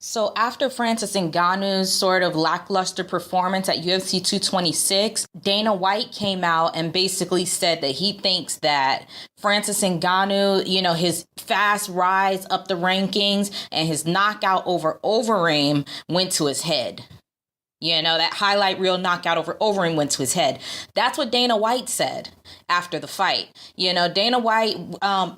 So after Francis Ngannou's sort of lackluster performance at UFC 226, Dana White came out and basically said that he thinks that Francis Ngannou, his fast rise up the rankings and his knockout over Overeem went to his head. That highlight reel knockout over Overeem went to his head. That's what Dana White said after the fight. Dana White,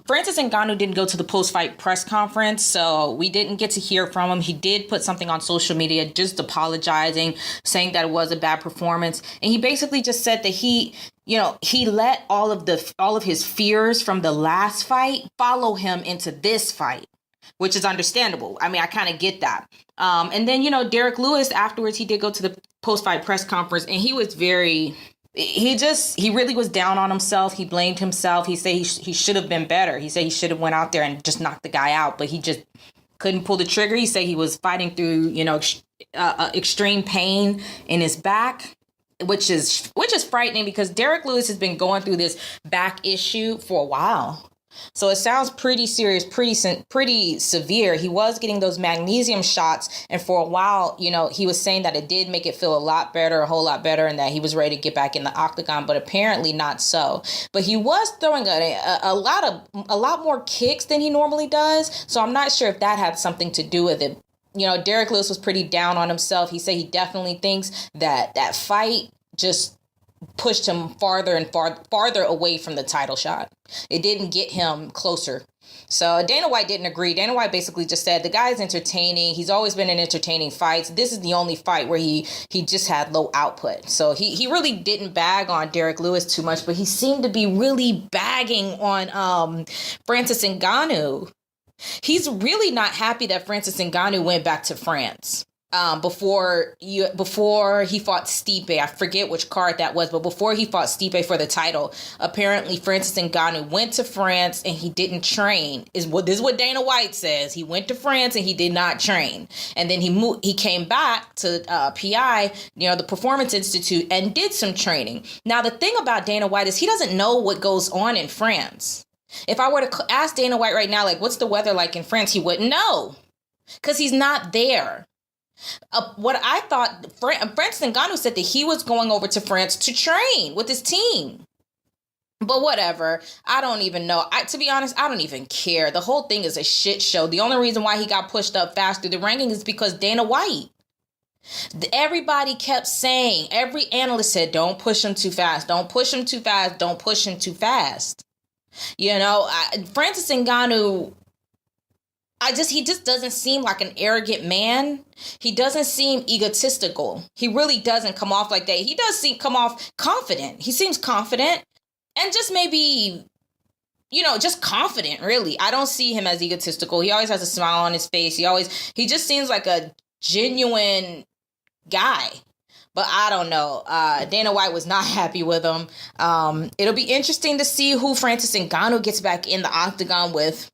Francis Ngannou didn't go to the post-fight press conference, so we didn't get to hear from him. He did put something on social media just apologizing, saying that it was a bad performance. And he basically just said that he let all of his fears from the last fight follow him into this fight, which is understandable. I mean, I kind of get that. And then, Derek Lewis afterwards, he did go to the post-fight press conference and he was he really was down on himself. He blamed himself. He said he should have been better. He said he should have went out there and just knocked the guy out, but he just couldn't pull the trigger. He said he was fighting through, extreme pain in his back, which is frightening because Derek Lewis has been going through this back issue for a while. So it sounds pretty serious, pretty severe. He was getting those magnesium shots. And for a while, he was saying that it did make it feel a whole lot better, and that he was ready to get back in the octagon. But apparently not so. But he was throwing a lot more kicks than he normally does. So I'm not sure if that had something to do with it. Derek Lewis was pretty down on himself. He said he definitely thinks that fight just pushed him farther and farther away from the title shot. It didn't get him closer. So Dana White didn't agree. Dana White basically just said the guy's entertaining. He's always been in entertaining fights. This is the only fight where he just had low output. So he really didn't bag on Derek Lewis too much, but he seemed to be really bagging on Francis Ngannou. He's really not happy that Francis Ngannou went back to France. Before he fought Stipe. I forget which card that was, but before he fought Stipe for the title, apparently Francis Ngannou went to France and he didn't train. This is what Dana White says. He went to France and he did not train, and then he came back to PI, the Performance Institute, and did some training. Now the thing about Dana White is he doesn't know what goes on in France. If I were to ask Dana White right now, like, what's the weather like in France, he wouldn't know because he's not there. What I thought, Francis Ngannou said that he was going over to France to train with his team. But whatever. I don't even know. To be honest, I don't even care. The whole thing is a shit show. The only reason why he got pushed up fast through the ranking is because Dana White. Everybody kept saying, every analyst said, don't push him too fast. Don't push him too fast. Don't push him too fast. Francis Ngannou, he just doesn't seem like an arrogant man. He doesn't seem egotistical. He really doesn't come off like that. He does come off confident. He seems confident and just maybe, just confident, really. I don't see him as egotistical. He always has a smile on his face. He just seems like a genuine guy. But I don't know. Dana White was not happy with him. It'll be interesting to see who Francis Ngannou gets back in the octagon with.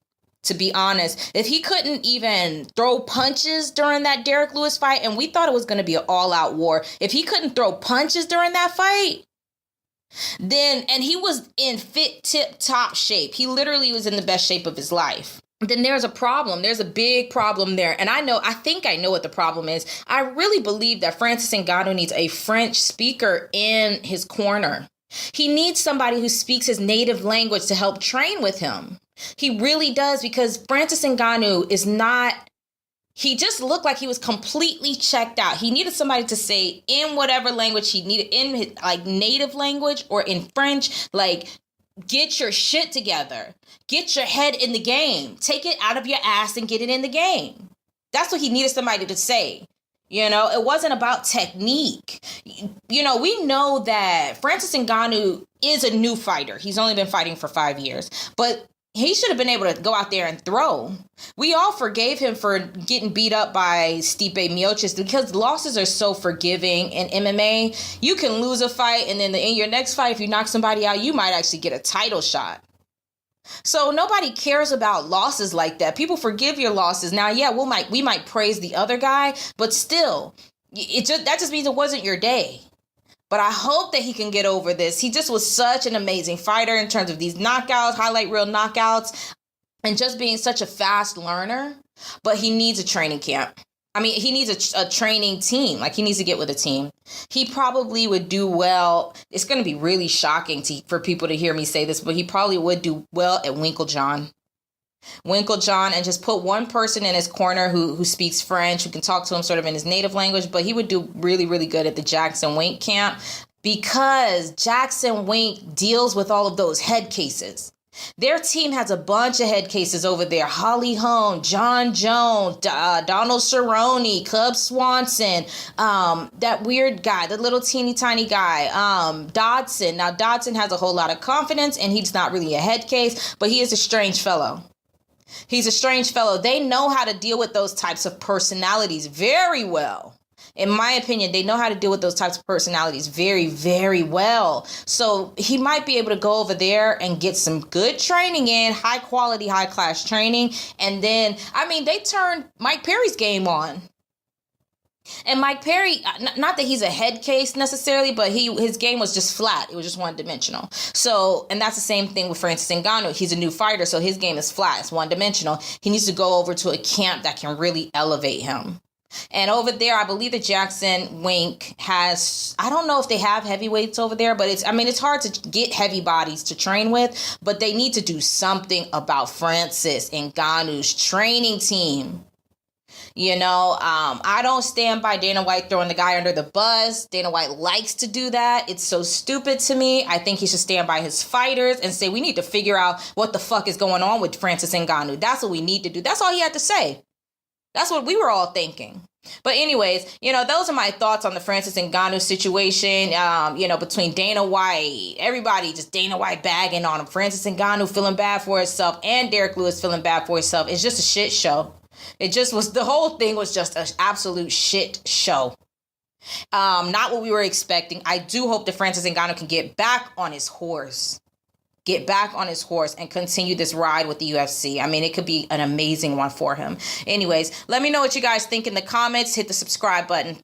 To be honest, if he couldn't even throw punches during that Derek Lewis fight, and we thought it was going to be an all-out war, if he couldn't throw punches during that fight, and he was in fit tip-top shape, he literally was in the best shape of his life, then there's a problem. There's a big problem there. And I think I know what the problem is. I really believe that Francis Ngannou needs a French speaker in his corner. He needs somebody who speaks his native language to help train with him. He really does, because Francis Ngannou he just looked like he was completely checked out. He needed somebody to say in whatever language he needed, in his native language or in French, get your shit together. Get your head in the game. Take it out of your ass and get it in the game. That's what he needed somebody to say. It wasn't about technique. We know that Francis Ngannou is a new fighter. He's only been fighting for 5 years, but he should have been able to go out there and throw. We all forgave him for getting beat up by Stipe Miocic because losses are so forgiving in MMA. You can lose a fight, and then in your next fight, if you knock somebody out, you might actually get a title shot. So nobody cares about losses like that. People forgive your losses. Now, yeah, we might praise the other guy, but still, that just means it wasn't your day. But I hope that he can get over this. He just was such an amazing fighter in terms of these knockouts, highlight reel knockouts, and just being such a fast learner. But he needs a training camp. I mean, he needs a training team. Like, he needs to get with a team. He probably would do well. It's going to be really shocking for people to hear me say this, but he probably would do well at Winklejohn. And just put one person in his corner who speaks French, who can talk to him sort of in his native language. But he would do really, really good at the Jackson Wink camp because Jackson Wink deals with all of those head cases. Their team has a bunch of head cases over there. Holly Holm, John Jones, Donald Cerrone, Cub Swanson, that weird guy, the little teeny tiny guy, Dodson. Now, Dodson has a whole lot of confidence, and he's not really a head case, but he is a strange fellow. He's a strange fellow. They know how to deal with those types of personalities very well. In my opinion, they know how to deal with those types of personalities very, very well. So he might be able to go over there and get some good training in, high quality, high class training. And then, I mean, they turned Mike Perry's game on. And Mike Perry, not that he's a head case necessarily, but his game was just flat. It was just one dimensional. So, and that's the same thing with Francis Ngannou. He's a new fighter, so his game is flat. It's one dimensional. He needs to go over to a camp that can really elevate him. And over there, I believe that Jackson Wink has, I don't know if they have heavyweights over there, but it's hard to get heavy bodies to train with, but they need to do something about Francis Ngannou's training team. You know, I don't stand by Dana White throwing the guy under the bus. Dana White likes to do that. It's so stupid to me. I think he should stand by his fighters and say, we need to figure out what the fuck is going on with Francis Ngannou. That's what we need to do. That's all he had to say. That's what we were all thinking. But anyways, you know, those are my thoughts on the Francis Ngannou situation, between Dana White, everybody just Dana White bagging on him, Francis Ngannou feeling bad for himself, and Derek Lewis feeling bad for himself. It's just a shit show. The whole thing was just an absolute shit show. Not what we were expecting. I do hope that Francis Ngannou can get back on his horse. And continue this ride with the UFC. I mean, it could be an amazing one for him. Anyways, let me know what you guys think in the comments. Hit the subscribe button.